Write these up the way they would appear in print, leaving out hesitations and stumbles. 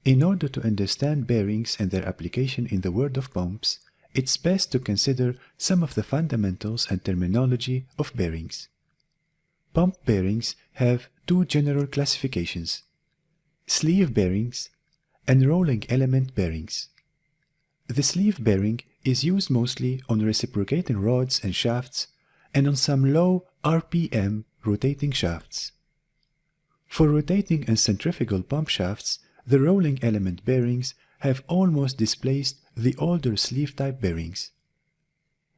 In order to understand bearings and their application in the world of pumps, it's best to consider some of the fundamentals and terminology of bearings. Pump bearings have two general classifications: sleeve bearings and rolling element bearings. The sleeve bearing is used mostly on reciprocating rods and shafts and on some low RPM rotating shafts. For rotating and centrifugal pump shafts, the rolling element bearings have almost displaced the older sleeve-type bearings.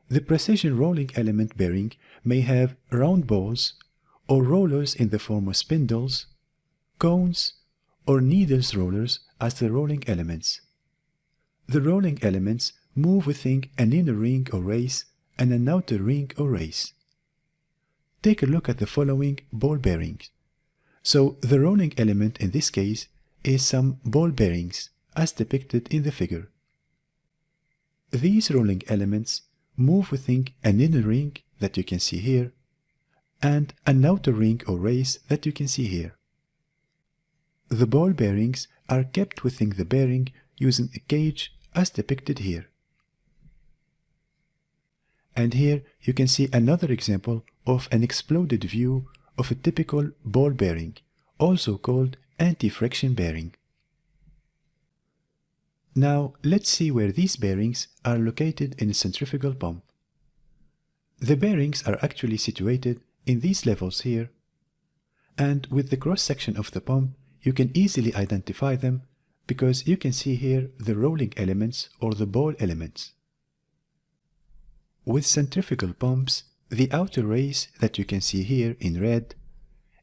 The precision rolling element bearing may have round balls or rollers in the form of spindles, cones, or needles rollers as the rolling elements. The rolling elements move within an inner ring or race and an outer ring or race. Take a look at the following ball bearings. So the rolling element in this case is some ball bearings as depicted in the figure. These rolling elements move within an inner ring that you can see here and an outer ring or race that you can see here. The ball bearings are kept within the bearing using a cage as depicted here. And here you can see another example of an exploded view of a typical ball bearing, also called anti-friction bearing. Now let's see where these bearings are located in a centrifugal pump. The bearings are actually situated in these levels here, and with the cross-section of the pump you can easily identify them because you can see here the rolling elements or the ball elements. With centrifugal pumps, the outer race that you can see here in red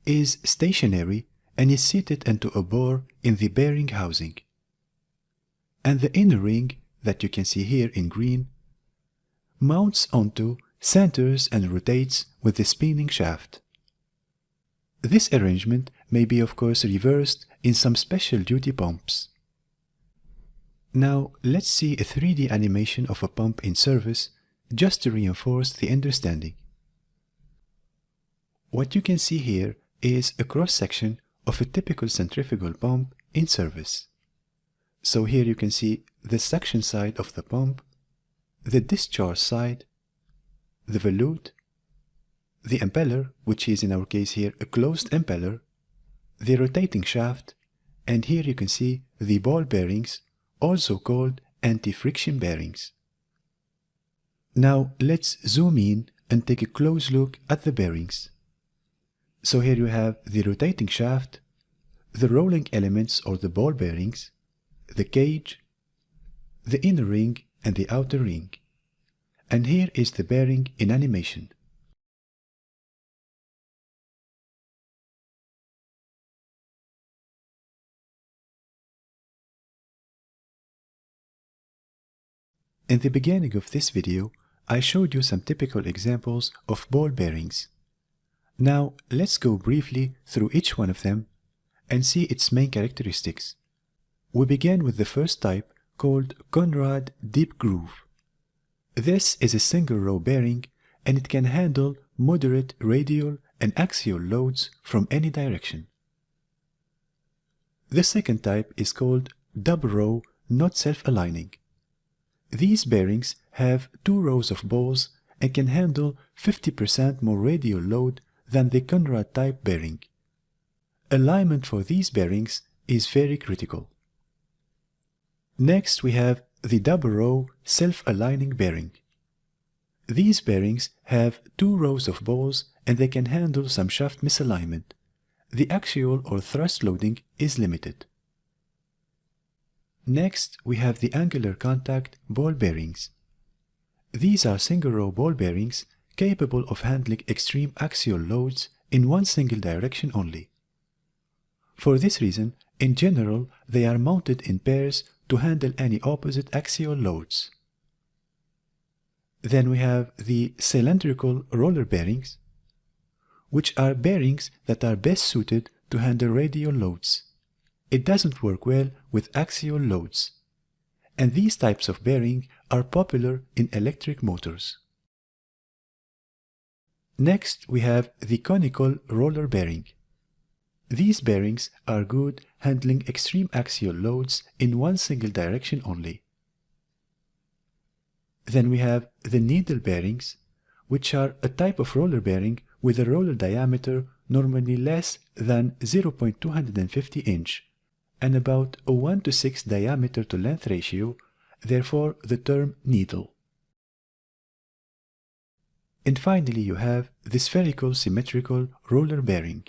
is stationary and is seated into a bore in the bearing housing. And the inner ring that you can see here in green mounts onto, centers and rotates with the spinning shaft. This arrangement may be of course reversed in some special duty pumps. Now let's see a 3D animation of a pump in service just to reinforce the understanding. What you can see here is a cross-section of a typical centrifugal pump in service. So here you can see the suction side of the pump, the discharge side, the volute, the impeller, which is in our case here a closed impeller, the rotating shaft, and here you can see the ball bearings, also called anti-friction bearings. Now let's zoom in and take a close look at the bearings. So here you have the rotating shaft, the rolling elements or the ball bearings, the cage, the inner ring and the outer ring. And here is the bearing in animation. In the beginning of this video, I showed you some typical examples of ball bearings. Now let's go briefly through each one of them and see its main characteristics. We begin with the first type called Conrad Deep Groove. This is a single row bearing and it can handle moderate radial and axial loads from any direction. The second type is called Double Row Not Self-Aligning. These bearings have 2 rows of balls and can handle 50% more radial load than the Conrad type bearing. Alignment for these bearings is very critical. Next we have the double row self-aligning bearing. These bearings have 2 rows of balls and they can handle some shaft misalignment. The axial or thrust loading is limited. Next we have the angular contact ball bearings. These are single row ball bearings capable of handling extreme axial loads in one single direction only. For this reason, in general, they are mounted in pairs to handle any opposite axial loads. Then we have the cylindrical roller bearings, which are bearings that are best suited to handle radial loads. It doesn't work well with axial loads, and these types of bearing are popular in electric motors. Next, we have the conical roller bearing. These bearings are good handling extreme axial loads in one single direction only. Then we have the needle bearings, which are a type of roller bearing with a roller diameter normally less than 0.250 inch and about a 1 to 6 diameter to length ratio, therefore the term needle. And finally you have the spherical symmetrical roller bearing.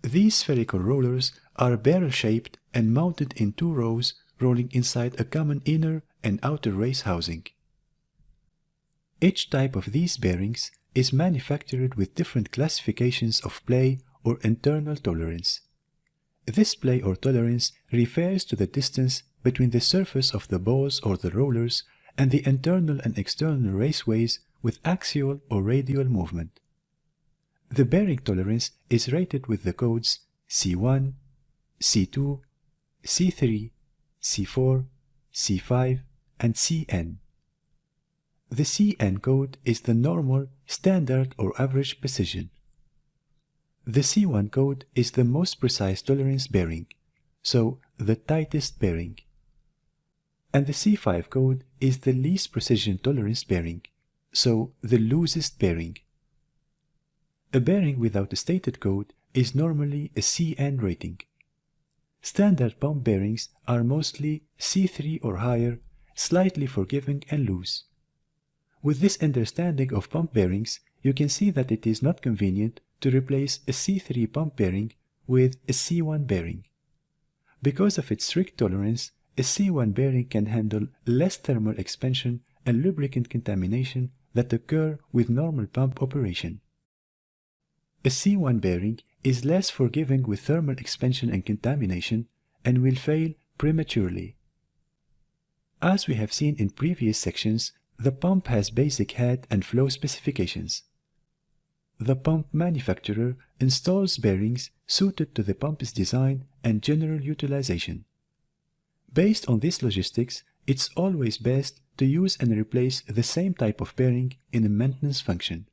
These spherical rollers are barrel-shaped and mounted in 2 rows rolling inside a common inner and outer race housing. Each type of these bearings is manufactured with different classifications of play or internal tolerance. This play or tolerance refers to the distance between the surface of the balls or the rollers and the internal and external raceways with axial or radial movement. The bearing tolerance is rated with the codes C1, C2, C3, C4, C5, and Cn. The Cn code is the normal, standard or average precision. The C1 code is the most precise tolerance bearing, so the tightest bearing. And the C5 code is the least precision tolerance bearing, so the loosest bearing. A bearing without a stated code is normally a Cn rating. Standard pump bearings are mostly C3 or higher, slightly forgiving and loose. With this understanding of pump bearings, you can see that it is not convenient to replace a C3 pump bearing with a C1 bearing. Because of its strict tolerance, a C1 bearing can handle less thermal expansion and lubricant contamination that occur with normal pump operation. A C1 bearing is less forgiving with thermal expansion and contamination and will fail prematurely. As we have seen in previous sections, the pump has basic head and flow specifications. The pump manufacturer installs bearings suited to the pump's design and general utilization. Based on this logistics, it's always best to use and replace the same type of bearing in a maintenance function.